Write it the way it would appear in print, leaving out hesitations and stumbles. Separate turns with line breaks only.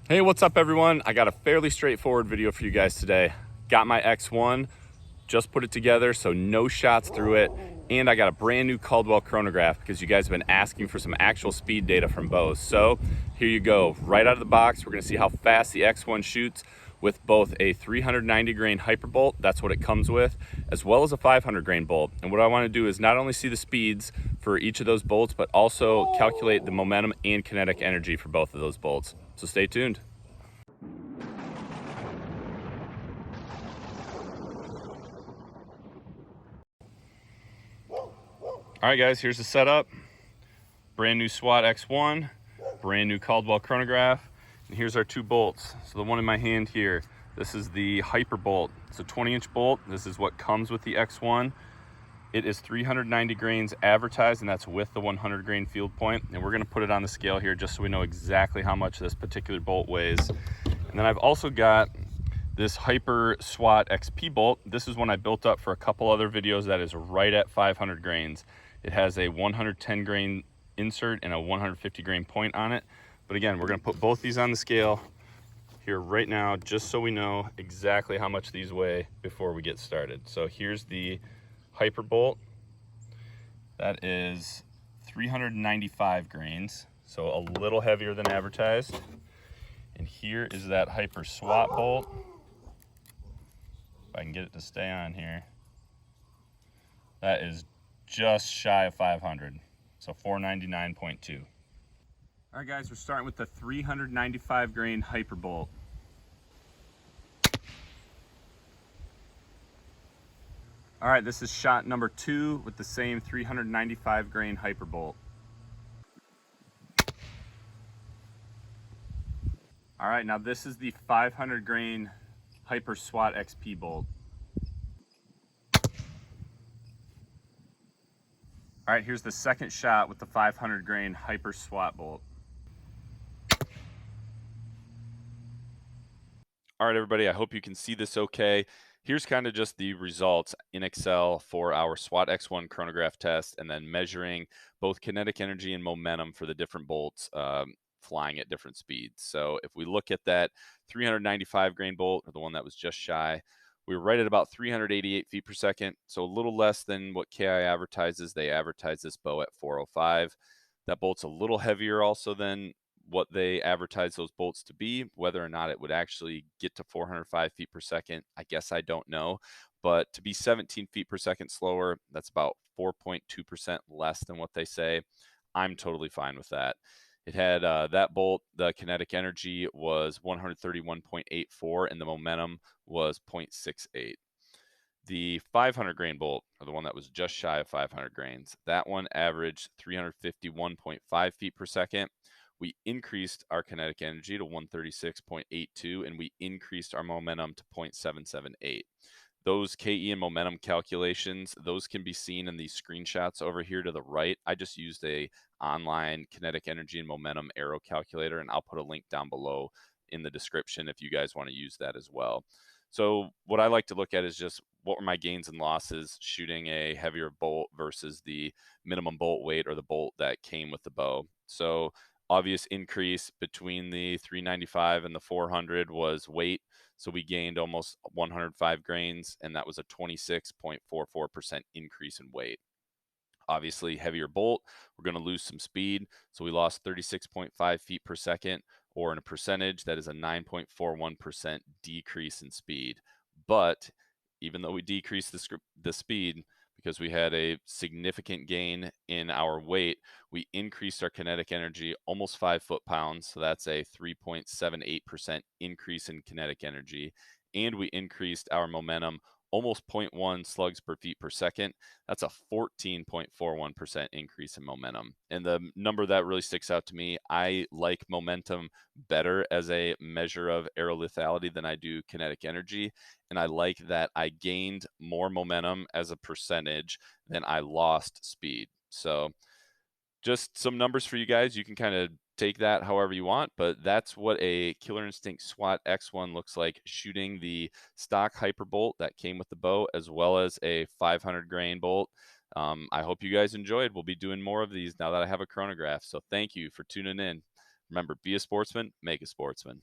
Hey, what's up everyone? I got a fairly straightforward video for you guys today. Got my X1, just put it together, so no shots through it. And I got a brand new Caldwell chronograph because you guys have been asking for some actual speed data from both. So here you go, right out of the box, we're gonna see how fast the X1 shoots with both a 390 grain HYPR bolt, that's what it comes with, as well as a 500 grain bolt. And what I wanna do is not only see the speeds for each of those bolts, but also calculate the momentum and kinetic energy for both of those bolts. So stay tuned. All right guys, here's the setup. Brand new SWAT X1, brand new Caldwell chronograph, and here's our two bolts. So the one in my hand here, this is the HYPR bolt. It's a 20-inch bolt. This is what comes with the X1. It is 390 grains advertised, and that's with the 100 grain field point. And we're gonna put it on the scale here just so we know exactly how much this particular bolt weighs. And then I've also got this HYPR SWAT XP bolt. This is one I built up for a couple other videos that is right at 500 grains. It has a 110 grain insert and a 150 grain point on it. But again, we're gonna put both these on the scale here right now, just so we know exactly how much these weigh before we get started. So here's the HYPR bolt. That is 395 grains, so a little heavier than advertised. And here is that HYPR SWAT bolt. If I can get it to stay on here. That is just shy of 500, so 499.2. All right guys, we're starting with the 395 grain HYPR bolt. All right, this is shot number 2 with the same 395 grain HYPR bolt. All right, now this is the 500 grain HYPR SWAT XP bolt. All right, here's the second shot with the 500 grain HYPR SWAT bolt. All right, everybody, I hope you can see this okay. Here's kind of just the results in Excel for our SWAT X1 chronograph test, and then measuring both kinetic energy and momentum for the different bolts flying at different speeds. So if we look at that 395 grain bolt, or the one that was just shy, we were right at about 388 feet per second, so a little less than what KI advertises. They advertise this bow at 405. That bolt's a little heavier also than what they advertise those bolts to be. Whether or not it would actually get to 405 feet per second, I guess I don't know. But to be 17 feet per second slower, that's about 4.2% less than what they say. I'm totally fine with that. It had that bolt, the kinetic energy was 131.84, and the momentum was 0.68. The 500 grain bolt, or the one that was just shy of 500 grains, that one averaged 351.5 feet per second. We increased our kinetic energy to 136.82, and we increased our momentum to 0.778. Those KE and momentum calculations, those can be seen in these screenshots over here to the right. I just used a online kinetic energy and momentum arrow calculator, and I'll put a link down below in the description if you guys want to use that as well. So what I like to look at is just what were my gains and losses shooting a heavier bolt versus the minimum bolt weight, or the bolt that came with the bow. So obvious increase between the 395 and the 400 was weight. So we gained almost 105 grains, and that was a 26.44% increase in weight. Obviously, heavier bolt, we're going to lose some speed. So we lost 36.5 feet per second, or in a percentage, that is a 9.41% decrease in speed. But even though we decreased the speed, because we had a significant gain in our weight, we increased our kinetic energy almost 5 foot-pounds. So that's a 3.78% increase in kinetic energy. And we increased our momentum almost 0.1 slugs per feet per second. That's a 14.41% increase in momentum. And the number that really sticks out to me, I like momentum better as a measure of aero lethality than I do kinetic energy. And I like that I gained more momentum as a percentage than I lost speed. So just some numbers for you guys. You can kind of take that however you want, but that's what a Killer Instinct SWAT X1 looks like shooting the stock HYPR bolt that came with the bow, as well as a 500 grain bolt. I hope you guys enjoyed. We'll be doing more of these now that I have a chronograph. So thank you for tuning in. Remember, be a sportsman, make a sportsman.